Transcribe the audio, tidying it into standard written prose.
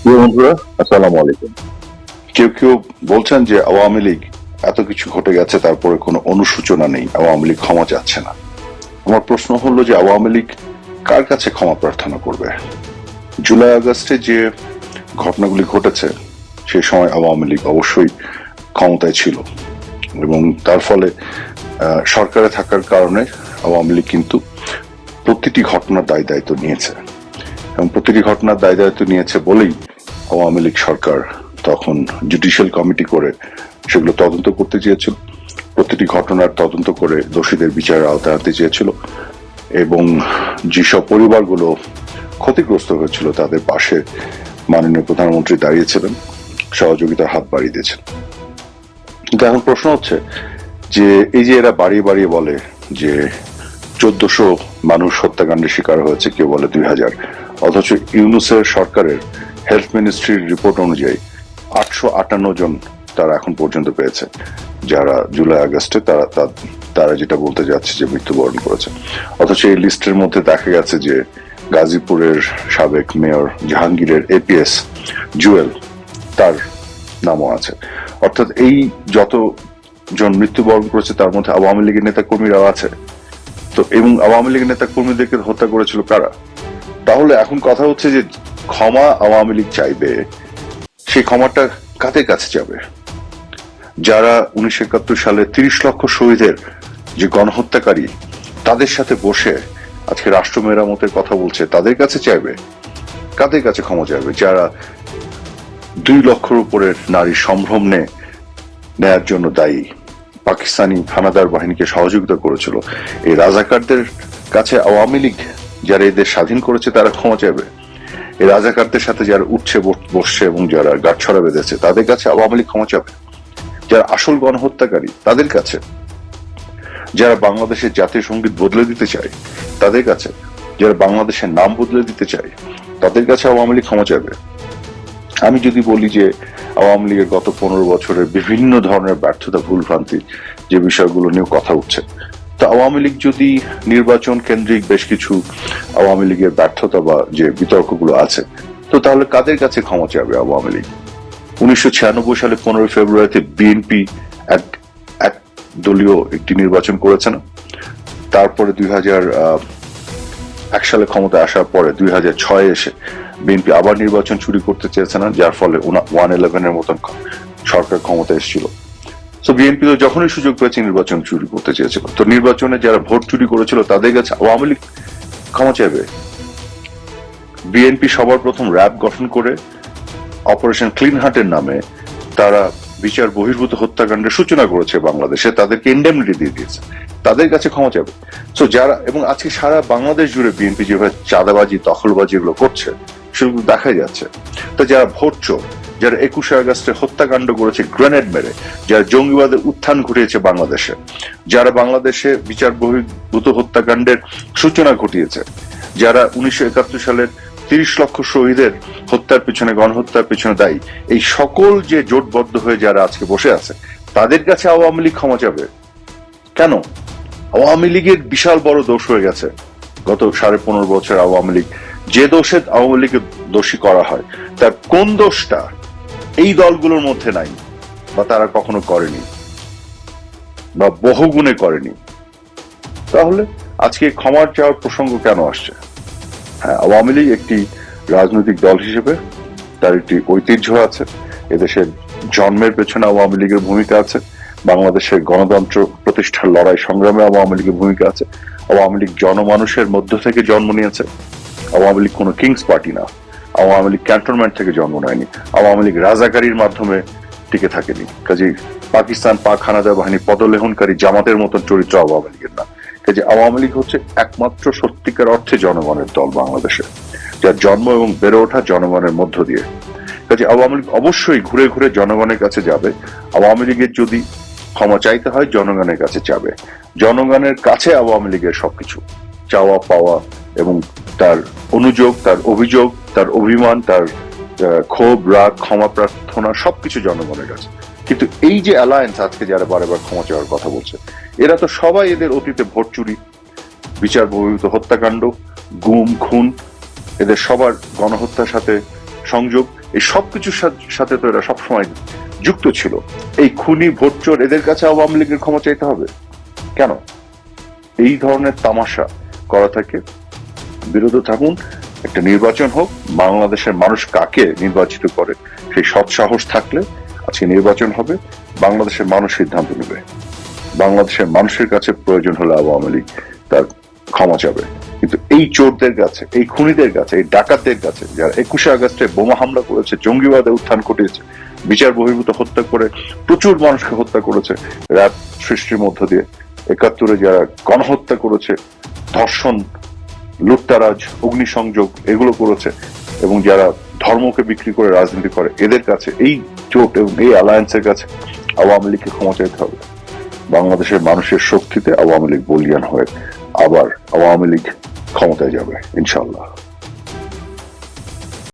প্রিয় বন্ধুরা, আসসালামু আলাইকুম। কেউ কেউ বলছেন যে আওয়ামী লীগ এত কিছু ঘটে গেছে, তারপরে কোনো অনুশোচনা নেই, আওয়ামী লীগ ক্ষমা চাচ্ছে না। আমার প্রশ্ন হলো যে আওয়ামী লীগ কার কাছে ক্ষমা প্রার্থনা করবে? জুলাই আগস্টে যে ঘটনাগুলি ঘটেছে সেই সময় আওয়ামী লীগ অবশ্যই ক্ষমতায় ছিল এবং তার ফলে সরকারে থাকার কারণে আওয়ামী লীগ কিন্তু প্রতিটি ঘটনার দায় দায়িত্ব নিয়েছে এবং প্রতিটি ঘটনার দায় দায়িত্ব নিয়েছে বলেই আওয়ামী লীগ সরকার তখন জুডিশিয়াল কমিটি করে সেগুলো তদন্ত করতে চেয়েছিল, প্রতিটি ঘটনার তদন্ত করে দোষীদের বিচারের আওতায় আনতে চেয়েছিল এবং যেসব পরিবারগুলো ক্ষতিগ্রস্ত হয়েছিল তাদের পাশে মাননীয় প্রধানমন্ত্রী দাঁড়িয়েছিলেন, সহযোগিতার হাত বাড়িয়ে দিয়েছেন। কিন্তু এখন প্রশ্ন হচ্ছে যে এই যে এরা বাড়িয়ে বাড়িয়ে বলে যে 1400 মানুষ হত্যাকাণ্ডের শিকার হয়েছে, কেউ বলে 2000, অথচ ইউনূসের সরকারের হেলথ মিনিস্ট্রির রিপোর্ট অনুযায়ী 858 জন তারা এখন পর্যন্ত পেয়েছে যারা জুলাই আগস্টে তারা যেটা বলতে যাচ্ছে যে মৃত্যুবরণ করেছে। অথচ এই লিস্টের মধ্যে দেখা গেছে যে গাজীপুরের সাবেক মেয়র জাহাঙ্গীরের এপিএস জুয়েল, তার নামও আছে। অর্থাৎ এই যত জন মৃত্যুবরণ করেছে তার মধ্যে আওয়ামী লীগের নেতা কর্মীরাও আছে। তো এবং আওয়ামী লীগের নেতা কর্মীদেরকে হত্যা করেছিল কারা? তাহলে এখন কথা হচ্ছে যে ক্ষমা আওয়ামী লীগ চাইবে, সেই ক্ষমাটা কাদের কাছে যাবে? যারা 1971 সালে 30 লক্ষ শহীদের যে গণহত্যাকারী, তাদের সাথে বসে আজকে রাষ্ট্র মেরামতের কথা বলছে, তাদের কাছে চাইবে? কাদের কাছে ক্ষমা চাইবে? যারা 2 লক্ষের উপরের নারী সম্ভ্রম নেয়ার জন্য দায়ী, পাকিস্তানি হানাদার বাহিনীকে সহযোগিতা করেছিল, এই রাজাকারদের কাছে আওয়ামী লীগ যারা এদের স্বাধীন করেছে তারা ক্ষমা চাইবে? এই রাজাকারদের সাথে যারা উঠছে বসছে এবং যারা গাঁটছড়া বেঁধেছে তাদের কাছে আওয়ামী লীগ ক্ষমা চাবে? যারা আসল গণহত্যাকারী তাদের কাছে? যারা বাংলাদেশের জাতীয় সঙ্গীত বদলে দিতে চায় তাদের কাছে? যারা বাংলাদেশের নাম বদলে দিতে চায় তাদের কাছে আওয়ামী লীগ ক্ষমা চাইবে? আমি যদি বলি যে আওয়ামী লীগের গত 15 বছরের বিভিন্ন ধরনের ব্যর্থতা, ভুলভ্রান্তি, যে বিষয়গুলো নিয়ে কথা উঠছে, তো আওয়ামী লীগ যদি নির্বাচন কেন্দ্রিক বেশ কিছু আওয়ামী লীগের ব্যর্থতা বা যে বিতর্কগুলো আছে, তো তাহলে কাদের কাছে ক্ষমা চাইবে আওয়ামী লীগ? 1996 সালে 15 ফেব্রুয়ারিতে বিএনপি এক দলীয় একটি নির্বাচন করেছে না? তারপরে 2001 সালে ক্ষমতায় আসার পরে 2006 এসে বিএনপি আবার নির্বাচন চুরি করতে চেয়েছে না, যার ফলে 111 এর মতন সরকার ক্ষমতা এসেছিল। তো বিএনপি তো যখনই সুযোগ পেয়েছে নির্বাচন চুরি করতে চেয়েছিল। তো নির্বাচনে যারা ভোট চুরি করেছিল তাদের কাছে আওয়ামী লীগ ক্ষমা চাইবে? বিএনপি সবার প্রথম র্যাব গঠন করে অপারেশন ক্লিন হার্টের নামে তারা বিচার বহির্ভূত হত্যাকাণ্ডের সূচনা করেছে বাংলাদেশে, তাদেরকে ইন্ডেমনিটি দিয়ে দিয়েছে, তাদের কাছে ক্ষমা চাইবে? তো যারা, এবং আজকে সারা বাংলাদেশ জুড়ে বিএনপি যেভাবে চাঁদাবাজি, দখলবাজি এগুলো করছে সেগুলো দেখা যাচ্ছে। তো যারা ভোট চোর, যারা 21 আগস্টে হত্যাকাণ্ড করেছে গ্রেনেড মেরে, যারা জঙ্গিবাদের উত্থান ঘটিয়েছে বাংলাদেশে, যারা বাংলাদেশে বিচার বহির্ভূত হত্যাকাণ্ডের সূচনা ঘটিয়েছে, যারা 1971 সালের 30 লক্ষ শহীদের হত্যার পিছনে, গণহত্যার পিছনে দায়ী, এই সকল যে জোটবদ্ধ হয়ে যারা আজকে বসে আছে তাদের কাছে আওয়ামী লীগ ক্ষমা চাবে কেন? আওয়ামী লীগের বিশাল বড় দোষ হয়ে গেছে গত 15.5 বছর। আওয়ামী লীগ যে দোষে আওয়ামী লীগের দোষী করা হয়, তার কোন দোষটা এই দলগুলোর মধ্যে নাই বা তারা কখনো করেনি বা বহুগুণে করেনি? তাহলে আজকে ক্ষমার চাওয়ার প্রসঙ্গ কেন আসছে? হ্যাঁ, আওয়ামী লীগ একটি রাজনৈতিক দল হিসেবে তার একটি ঐতিহ্য আছে, এদেশের জন্মের পেছনে আওয়ামী লীগের ভূমিকা আছে, বাংলাদেশের গণতন্ত্র প্রতিষ্ঠার লড়াই সংগ্রামে আওয়ামী লীগের ভূমিকা আছে। আওয়ামী লীগ জনমানুষের মধ্য থেকে জন্ম নিয়েছে। আওয়ামী লীগ কোনো কিংস পার্টি না, আওয়ামী লীগ ক্যান্টনমেন্ট থেকে জন্ম নেয়নি, আওয়ামী লীগ রাজাকারীর মাধ্যমে টিকে থাকেনি। কাজেই পাকিস্তান পাক হানাদার বাহিনী পদলেহনকারী জামাতের মতন চরিত্র আওয়ামী লীগের না। কাজে আওয়ামী লীগ হচ্ছে একমাত্র সত্যিকার অর্থে জনগণের দল বাংলাদেশে, যার জন্ম এবং বেড়ে ওঠা জনগণের মধ্য দিয়ে। কাজে আওয়ামী লীগ অবশ্যই ঘুরে ঘুরে জনগণের কাছে যাবে। আওয়ামী লীগের যদি ক্ষমা চাইতে হয় জনগণের কাছে যাবে। জনগণের কাছে আওয়ামী লীগের সবকিছু চাওয়া পাওয়া এবং তার অনুযোগ, তার অভিযোগ, তার অভিমান, তার ক্ষোভ, রাগ, ক্ষমা প্রার্থনা সবকিছু জনগণের কাছে। কিন্তু এই যে অ্যালায়েন্স আজকে যারা বারবার ক্ষমা চাওয়ার কথা বলছে, এরা তো সবাই এদের অতীতে ভোট চুরি, বিচার বহির্ভূত হত্যাকাণ্ড, গুম খুন, এদের সবার গণহত্যার সাথে সংযোগ, এই সবকিছুর সাথে তো এরা সবসময় যুক্ত ছিল। এই খুনি ভোটচোর এদের কাছে আওয়ামী লীগের ক্ষমা চাইতে হবে কেন? এই ধরনের তামাশা করা থাকে, বিরত থাকুন। একটা নির্বাচন হোক, বাংলাদেশের মানুষ কাকে নির্বাচিত করে সেই সৎ সাহস থাকলে আজকে নির্বাচন হবে, বাংলাদেশের মানুষ সিদ্ধান্ত নেবে। বাংলাদেশের মানুষের কাছে প্রয়োজন হলে আওয়ামী লীগ তার ক্ষমা চাবে, কিন্তু এই চোরদের কাছে, এই খুনিদের কাছে, এই ডাকাতদের কাছে, যারা 21শে আগস্টে বোমা হামলা করেছে, জঙ্গিবাদে উত্থান ঘটিয়েছে, বিচার বহির্ভূত হত্যা করে প্রচুর মানুষকে হত্যা করেছে রাত সৃষ্টির মধ্য দিয়ে, 71-এ যারা গণহত্যা করেছে, ধর্ষণ, লুটতারাজ, অগ্নিসংযোগ এগুলো করেছে, এবং যারা ধর্মকে বিক্রি করে রাজনীতি করে, এদের কাছে, এই জোট এবং এই অ্যালায়েন্সের কাছে আওয়ামী লীগকে ক্ষমা চাইতে হবে। বাংলাদেশের মানুষের শক্তিতে আওয়ামী লীগ বলিয়ান হয়ে আবার আওয়ামী লীগ ক্ষমতায় যাবে ইনশাল্লাহ।